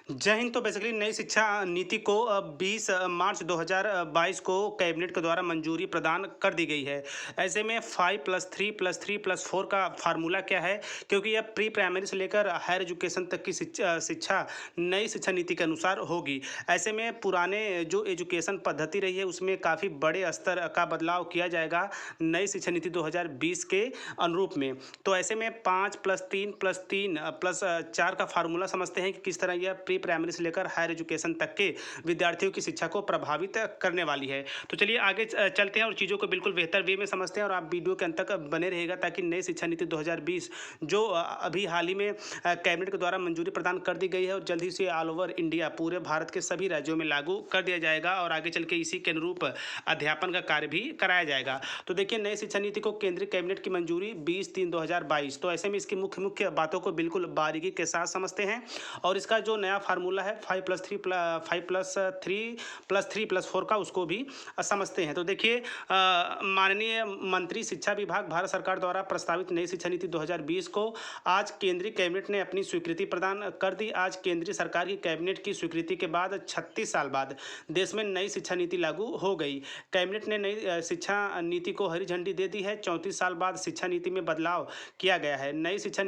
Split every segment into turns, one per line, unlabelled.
जय हिंद। तो बेसिकली नई शिक्षा नीति को 20 मार्च 2022 को कैबिनेट के द्वारा मंजूरी प्रदान कर दी गई है। ऐसे में 5+3+3+4 का फार्मूला क्या है, क्योंकि यह प्री प्राइमरी से लेकर हायर एजुकेशन तक की शिक्षा नई शिक्षा नीति के अनुसार होगी। ऐसे में पुराने जो एजुकेशन पद्धति रही है उसमें काफ़ी बड़े स्तर का बदलाव किया जाएगा नई शिक्षा नीति 2020 के अनुरूप में। तो ऐसे में 5+3+3+4 का फार्मूला समझते हैं कि किस तरह यह प्री प्राइमरी से लेकर हायर एजुकेशन तक के विद्यार्थियों की शिक्षा को प्रभावित करने वाली है। तो चलिए आगे चलते हैं और चीज़ों को बिल्कुल बेहतर वे में समझते हैं, और आप वीडियो के अंत तक बने रहिएगा ताकि नई शिक्षा नीति 2020 जो अभी हाल ही में कैबिनेट के द्वारा मंजूरी प्रदान कर दी गई है और जल्द ही से ऑल ओवर इंडिया पूरे भारत के सभी राज्यों में लागू कर दिया जाएगा और आगे चल के इसी के अनुरूप अध्यापन का कार्य भी कराया जाएगा। तो देखिए, नई शिक्षा नीति को केंद्रीय कैबिनेट की मंजूरी 20/3/2022। तो ऐसे में इसकी मुख्य मुख्य बातों को बिल्कुल बारीकी के साथ समझते हैं और इसका जो नया फार्मूला है 5+3+3+4 का उसको भी समझते हैं। तो देखिए, माननीय मंत्री शिक्षा विभाग भारत सरकार द्वारा प्रस्तावित नई शिक्षा नीति 2020 को आज केंद्रीय कैबिनेट ने अपनी स्वीकृति प्रदान कर दी। आज केंद्रीय सरकार की कैबिनेट की स्वीकृति के बाद 36 साल बाद देश में नई शिक्षा नीति लागू हो गई। कैबिनेट ने नई शिक्षा नीति को हरी झंडी दे दी है। 34 साल बाद शिक्षा नीति में बदलाव किया गया है। नई शिक्षा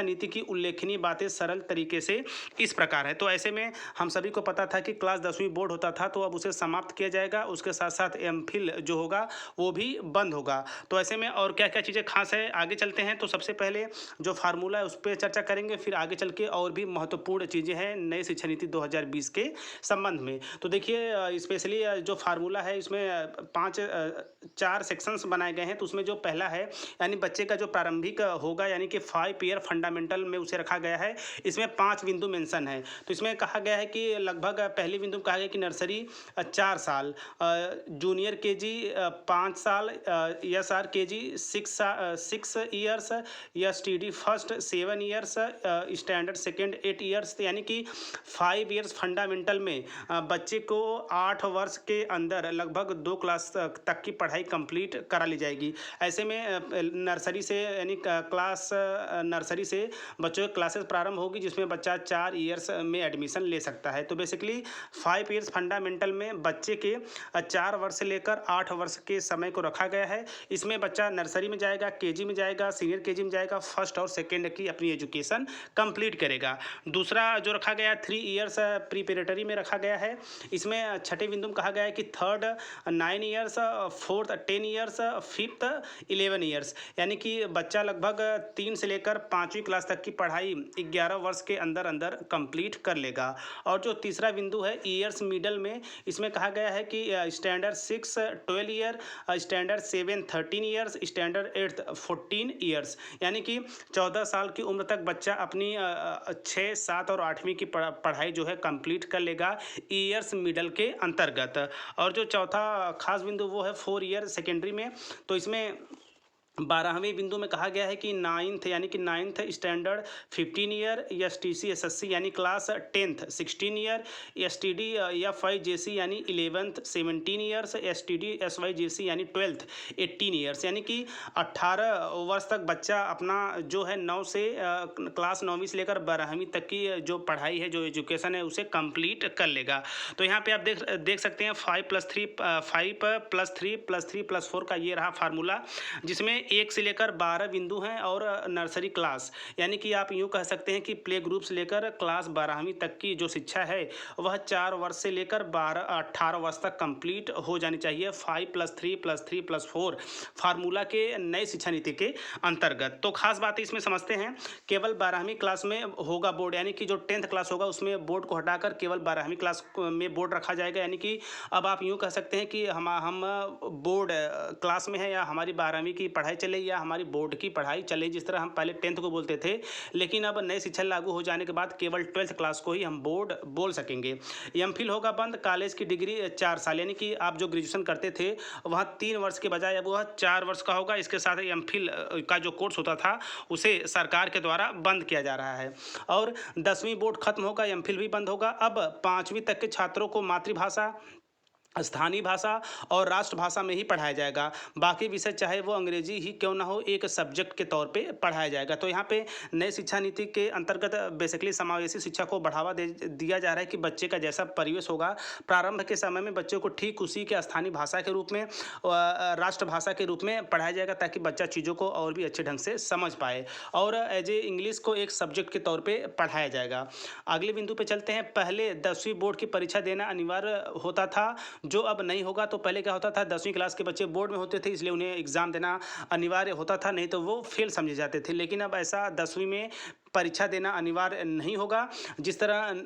नीति की उल्लेखनीय बातें सरल तरीके से इस प्रकार है। तो ऐसे में हम सभी को पता था कि क्लास 10वीं बोर्ड होता था, तो अब उसे समाप्त किया जाएगा। उसके साथ साथ एमफिल जो होगा वो भी बंद होगा। तो ऐसे में और क्या क्या चीज़ें खास है, आगे चलते हैं। तो सबसे पहले जो फार्मूला है उस पर चर्चा करेंगे, फिर आगे चल के और भी महत्वपूर्ण चीज़ें हैं नई शिक्षा नीति 2020 के संबंध में। तो देखिए, स्पेशली जो फार्मूला है इसमें 4 सेक्शंस बनाए गए हैं। तो उसमें जो पहला है यानी बच्चे का जो प्रारंभिक होगा यानी कि 5 ईयर फंडामेंटल में उसे रखा गया है। इसमें 5 बिंदु मेंशन है। तो इसमें कहा गया है कि लगभग पहली बिंदु में कहा गया कि नर्सरी 4 साल, जूनियर केजी 5 साल, ESR KG 6 years, STD first 7 years, standard second 8 years. यानी कि 5 ईयर्स फंडामेंटल में बच्चे को 8 वर्ष के अंदर लगभग 2 क्लास तक की पढ़ाई कंप्लीट करा ली जाएगी। ऐसे में नर्सरी से यानी क्लास नर्सरी से बच्चों की क्लासेस प्रारंभ होगी जिसमें बच्चा 4 ईयर्स में एडमिशन ले सकता है। तो बेसिकली 5 ईयर्स फंडामेंटल में बच्चे के 4 वर्ष से लेकर 8 वर्ष के समय को रखा गया है। इसमें बच्चा नर्सरी में जाएगा, केजी में जाएगा, सीनियर केजी में जाएगा, फर्स्ट और सेकेंड की अपनी एजुकेशन कंप्लीट करेगा। दूसरा जो रखा गया 3 ईयर्स प्रीपेरेटरी में रखा गया है। इसमें छठे बिंदु में कहा गया है कि third 9 years, fourth 10 years, fifth 11 years. यानी कि बच्चा लगभग 3 से लेकर 5वीं क्लास तक की पढ़ाई 11 वर्ष के अंदर अंदर कंप्लीट कर लेगा। और जो तीसरा बिंदु है ईयर्स मिडल में, इसमें कहा गया है कि standard 6 12 year, standard 7 13 years, standard 8 14 years. यानी कि 14 साल की उम्र तक बच्चा अपनी 6 7 और 8वीं की पढ़ाई जो है कंप्लीट कर लेगा ईयर्स मिडल के अंतर्गत। और जो चौथा खास बिंदु वो है 4 ईयर सेकेंडरी में। तो इसमें 12वें बिंदु में कहा गया है कि ninth standard 15 year, STC SSC यानी class 10th 16 year, STD FYJC यानी 11th 17 ईयर्स, STD SYJC यानी 12th 18 ईयर्स। यानी कि 18 वर्ष तक बच्चा अपना जो है 9 से क्लास 9वीं से लेकर 12वीं तक की जो पढ़ाई है, जो एजुकेशन है, उसे कंप्लीट कर लेगा। तो यहाँ पे आप देख सकते हैं 5+3+3+4 का ये रहा फार्मूला, जिसमें 1 से लेकर 12 बिंदु हैं और नर्सरी क्लास यानी कि आप यूँ कह सकते हैं कि प्ले ग्रुप से लेकर क्लास 12वीं तक की जो शिक्षा है वह 4 वर्ष से लेकर 18 वर्ष तक कंप्लीट हो जानी चाहिए 5+3+3+4 फार्मूला के नई शिक्षा नीति के अंतर्गत। तो खास बात इसमें समझते हैं, केवल 12वीं क्लास में होगा बोर्ड, यानी कि जो 10th क्लास होगा उसमें बोर्ड को हटाकर केवल 12वीं क्लास में बोर्ड रखा जाएगा। यानी कि अब आप यूँ कह सकते हैं कि हम बोर्ड क्लास में हैं या हमारी 12वीं की पढ़ाई चले या हमारी बोर्ड की पढ़ाई चले, जिस तरह हम पहले 10th को बोलते थे। लेकिन अब नई शिक्षा लागू हो जाने के बाद केवल 12th क्लास को ही हम बोर्ड बोल सकेंगे। एमफिल होगा बंद। कॉलेज की डिग्री 4 साल, यानी कि आप जो ग्रेजुएशन करते थे वहाँ 3 वर्ष के बजाय अब वह 4 वर्ष का होगा। इसके साथ एमफिल का जो कोर्स होता था उसे सरकार के द्वारा बंद किया जा रहा है। और 10वीं बोर्ड खत्म होगा, एमफिल भी बंद होगा। अब 5वीं तक के छात्रों को मातृभाषा स्थानीय भाषा और राष्ट्रभाषा में ही पढ़ाया जाएगा। बाकी विषय चाहे वो अंग्रेजी ही क्यों ना हो, एक सब्जेक्ट के तौर पे पढ़ाया जाएगा। तो यहाँ पे नई शिक्षा नीति के अंतर्गत बेसिकली समावेशी शिक्षा को बढ़ावा दे दिया जा रहा है कि बच्चे का जैसा परिवेश होगा प्रारंभ के समय में बच्चे को ठीक उसी के स्थानीय भाषा के रूप में राष्ट्रभाषा के रूप में पढ़ाया जाएगा, ताकि बच्चा चीज़ों को और भी अच्छे ढंग से समझ पाए, और एज ए इंग्लिश को एक सब्जेक्ट के तौर पर पढ़ाया जाएगा। अगले बिंदु पर चलते हैं। पहले 10वीं बोर्ड की परीक्षा देना अनिवार्य होता था, जो अब नहीं होगा। तो पहले क्या होता था, 10वीं क्लास के बच्चे बोर्ड में होते थे, इसलिए उन्हें एग्ज़ाम देना अनिवार्य होता था, नहीं तो वो फेल समझे जाते थे। लेकिन अब ऐसा 10वीं में परीक्षा देना अनिवार्य नहीं होगा। जिस तरह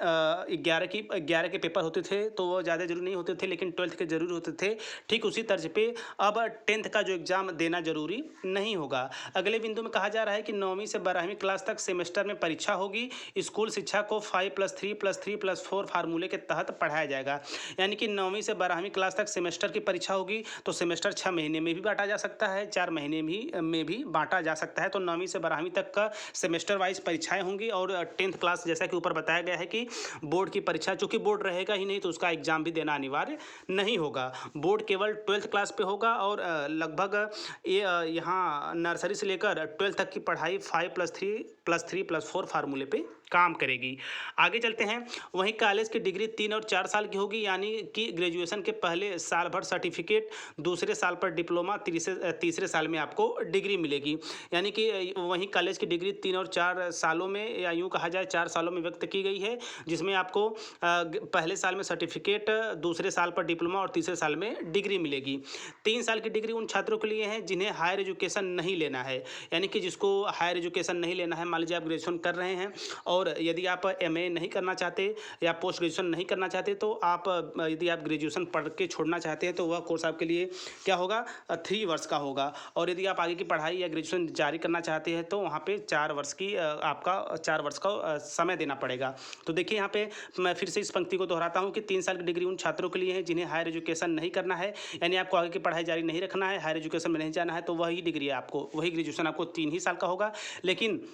11 के पेपर होते थे तो वो ज़्यादा जरूरी नहीं होते थे, लेकिन 12th के जरूरी होते थे, ठीक उसी तर्ज पे अब 10th का जो एग्ज़ाम देना जरूरी नहीं होगा। अगले बिंदु में कहा जा रहा है कि 9वीं से 12वीं क्लास तक सेमेस्टर में परीक्षा होगी। स्कूल शिक्षा को 5+3+3+4 फार्मूले के तहत पढ़ाया जाएगा। यानी कि 9वीं से 12वीं क्लास तक सेमेस्टर की परीक्षा होगी। तो सेमेस्टर 6 महीने में भी बांटा जा सकता है, 4 महीने में भी बांटा जा सकता है। तो 9वीं से 12वीं तक का सेमेस्टर वाइज परीक्षाएं होंगी। और 10th क्लास जैसा कि ऊपर बताया गया है कि बोर्ड की परीक्षा, चूंकि बोर्ड रहेगा ही नहीं तो उसका एग्जाम भी देना अनिवार्य नहीं होगा। बोर्ड केवल 12th क्लास पे होगा, और लगभग ये यहाँ नर्सरी से लेकर 12th तक की पढ़ाई 5+3+3+4 फार्मूले पे काम करेगी। आगे चलते हैं। वहीं कॉलेज की डिग्री 3 और 4 साल की होगी, यानी कि ग्रेजुएशन के पहले साल भर सर्टिफिकेट, दूसरे साल पर डिप्लोमा, तीसरे साल में आपको डिग्री मिलेगी। यानी कि वहीं कॉलेज की डिग्री 3 और 4 सालों में, या यूँ कहा जाए 4 सालों में व्यक्त की गई है, जिसमें आपको पहले साल में सर्टिफिकेट, दूसरे साल पर डिप्लोमा और तीसरे साल में डिग्री मिलेगी। 3 साल की डिग्री उन छात्रों के लिए है जिन्हें हायर एजुकेशन नहीं लेना है। यानी कि जिसको हायर एजुकेशन नहीं लेना है, मान लीजिए आप ग्रेजुएशन कर रहे हैं और यदि आप एमए नहीं करना चाहते या पोस्ट ग्रेजुएशन नहीं करना चाहते, तो आप यदि आप ग्रेजुएशन पढ़ के छोड़ना चाहते हैं तो वह कोर्स आपके लिए क्या होगा, 3 वर्ष का होगा। और यदि आप आगे की पढ़ाई या ग्रेजुएशन जारी करना चाहते हैं तो वहाँ पे 4 वर्ष की आपका 4 वर्ष का समय देना पड़ेगा। तो देखिए यहाँ पे मैं फिर से इस पंक्ति को दोहराता हूँ कि 3 साल की डिग्री उन छात्रों के लिए है जिन्हें हायर एजुकेशन नहीं करना है, यानी आपको आगे की पढ़ाई जारी नहीं रखना है, हायर एजुकेशन में नहीं जाना है, तो वही डिग्री आपको, वही ग्रेजुएशन आपको 3 ही साल का होगा। लेकिन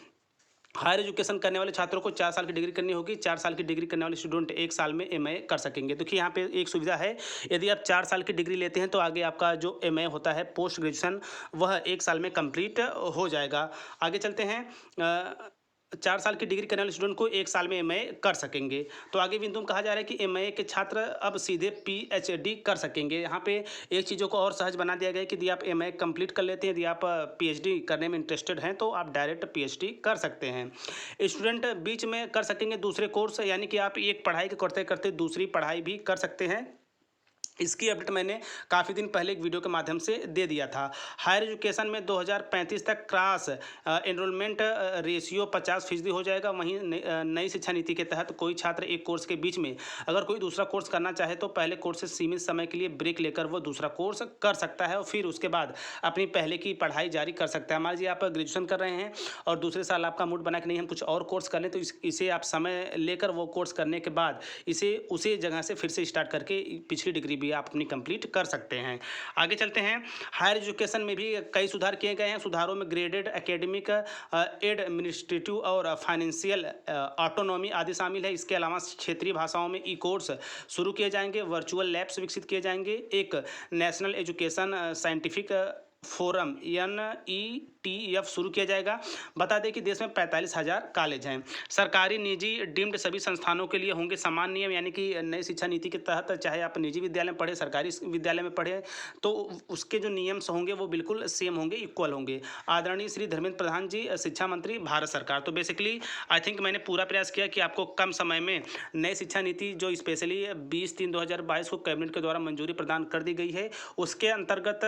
हायर एजुकेशन करने वाले छात्रों को 4 साल की डिग्री करनी होगी। 4 साल की डिग्री करने वाले स्टूडेंट 1 साल में एमए कर सकेंगे। देखिए यहाँ पे एक सुविधा है, यदि आप 4 साल की डिग्री लेते हैं तो आगे आपका जो एमए होता है, पोस्ट ग्रेजुएशन, वह 1 साल में कंप्लीट हो जाएगा। आगे चलते हैं। 4 साल की डिग्री करने वाले स्टूडेंट को 1 साल में एमए कर सकेंगे। तो आगे बिंदु में कहा जा रहा है कि एमए के छात्र अब सीधे पीएचडी कर सकेंगे। यहाँ पे एक चीज़ों को और सहज बना दिया गया है कि यदि आप एमए कंप्लीट कर लेते हैं, यदि आप पीएचडी करने में इंटरेस्टेड हैं तो आप डायरेक्ट पीएचडी कर सकते हैं। स्टूडेंट बीच में कर सकेंगे दूसरे कोर्स, यानी कि आप एक पढ़ाई के करते करते दूसरी पढ़ाई भी कर सकते हैं। इसकी अपडेट मैंने काफ़ी दिन पहले एक वीडियो के माध्यम से दे दिया था। हायर एजुकेशन में 2035 तक क्रॉस एनरोलमेंट रेशियो 50% हो जाएगा। वहीं नई शिक्षा नीति के तहत कोई छात्र एक कोर्स के बीच में अगर कोई दूसरा कोर्स करना चाहे तो पहले कोर्स से सीमित समय के लिए ब्रेक लेकर वो दूसरा कोर्स कर सकता है, और फिर उसके बाद अपनी पहले की पढ़ाई जारी कर सकता है। मान लीजिए आप ग्रेजुएशन कर रहे हैं और दूसरे साल आपका मूड बना कि नहीं हम कुछ और कोर्स कर लें, तो इसे आप समय लेकर वो कोर्स करने के बाद इसे उसी जगह से फिर से स्टार्ट करके पिछली डिग्री भी आप अपनी कंप्लीट कर सकते हैं। आगे चलते हैं। हायर एजुकेशन में भी कई सुधार किए गए हैं। सुधारों में ग्रेडेड एकेडमिक, एडमिनिस्ट्रेटिव और फाइनेंशियल ऑटोनॉमी आदि शामिल है। इसके अलावा क्षेत्रीय भाषाओं में ई कोर्स शुरू किए जाएंगे, वर्चुअल लैब्स विकसित किए जाएंगे, एक national education scientific forum NETF शुरू किया जाएगा। बता दें कि देश में 45,000 कॉलेज हैं। सरकारी, निजी, डीम्ड सभी संस्थानों के लिए होंगे समान नियम, यानी कि नई शिक्षा नीति के तहत चाहे आप निजी विद्यालय में पढ़े, सरकारी विद्यालय में पढ़े, तो उसके जो नियम होंगे वो बिल्कुल सेम होंगे, इक्वल होंगे। आदरणीय श्री धर्मेंद्र प्रधान जी, शिक्षा मंत्री, भारत सरकार। तो बेसिकली आई थिंक मैंने पूरा प्रयास किया कि आपको कम समय में नई शिक्षा नीति जो स्पेशली 20/3/2022 को कैबिनेट के द्वारा मंजूरी प्रदान कर दी गई है, उसके अंतर्गत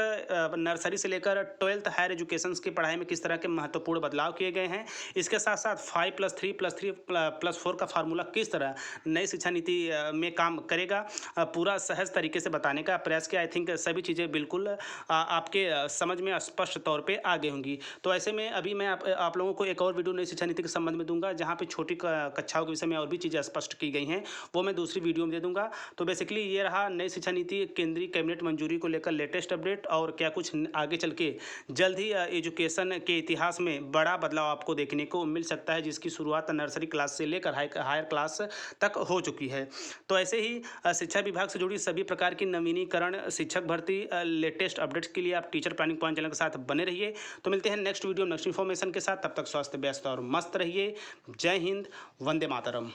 नर्सरी से लेकर 12th हायर एजुकेशन की पढ़ाई में किस तरह के महत्वपूर्ण बदलाव किए गए हैं, इसके साथ साथ 5+3+3+4 का फार्मूला किस तरह नई शिक्षा नीति में काम करेगा, पूरा सहज तरीके से बताने का प्रयास किया। आई थिंक सभी चीज़ें बिल्कुल आपके समझ में स्पष्ट तौर पे आ गई होंगी। तो ऐसे में अभी मैं आप लोगों को एक और वीडियो नई शिक्षा नीति के संबंध में दूंगा, जहाँ पे छोटी कक्षाओं के विषय में और भी चीज़ें स्पष्ट की गई हैं, वो मैं दूसरी वीडियो में दे दूंगा। तो बेसिकली ये रहा नई शिक्षा नीति केंद्रीय कैबिनेट मंजूरी को लेकर लेटेस्ट अपडेट, और क्या कुछ आगे चल के जल्द ही एजुकेशन एजुकेशन के इतिहास में बड़ा बदलाव आपको देखने को मिल सकता है, जिसकी शुरुआत नर्सरी क्लास से लेकर हायर क्लास तक हो चुकी है। तो ऐसे ही शिक्षा विभाग से जुड़ी सभी प्रकार की नवीनीकरण, शिक्षक भर्ती, लेटेस्ट अपडेट्स के लिए आप टीचर प्लानिंग पॉइंट चैनल के साथ बने रहिए। तो मिलते हैं नेक्स्ट वीडियो नेक्स्ट इन्फॉर्मेशन के साथ, तब तक स्वास्थ्य व्यस्त और मस्त रहिए। जय हिंद, वंदे मातरम।